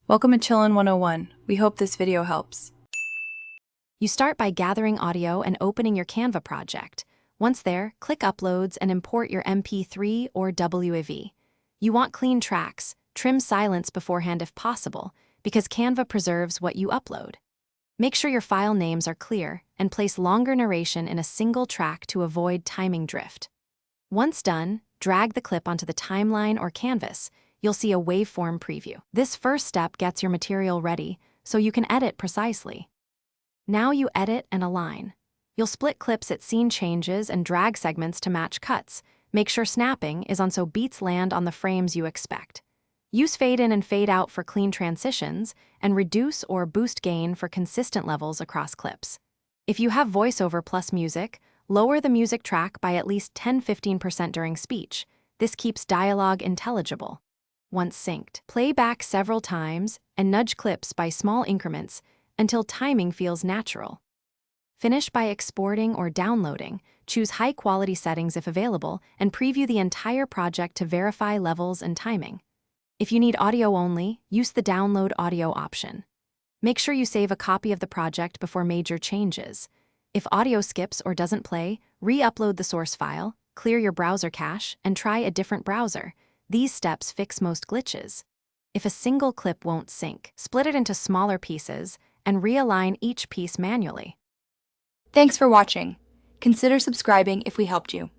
Welcome to Chillin' 101. We hope this video helps. You start by gathering audio and opening your Canva project. Once there, click Uploads and import your MP3 or WAV. You want clean tracks. Trim silence beforehand if possible, because Canva preserves what you upload. Make sure your file names are clear and place longer narration in a single track to avoid timing drift. Once done, drag the clip onto the timeline or canvas. You'll see a waveform preview. This first step gets your material ready so you can edit precisely. Now you edit and align. You'll split clips at scene changes and drag segments to match cuts. Make sure snapping is on so beats land on the frames you expect. Use fade in and fade out for clean transitions, and reduce or boost gain for consistent levels across clips. If you have voiceover plus music, lower the music track by at least 10–15% during speech. This keeps dialogue intelligible. Once synced, play back several times and nudge clips by small increments until timing feels natural. Finish by exporting or downloading. Choose high-quality settings if available, and preview the entire project to verify levels and timing. If you need audio only, use the download audio option. Make sure you save a copy of the project before major changes. If audio skips or doesn't play, re-upload the source file, clear your browser cache, and try a different browser. These steps fix most glitches. If a single clip won't sync, split it into smaller pieces and realign each piece manually. Thanks for watching. Consider subscribing if we helped you.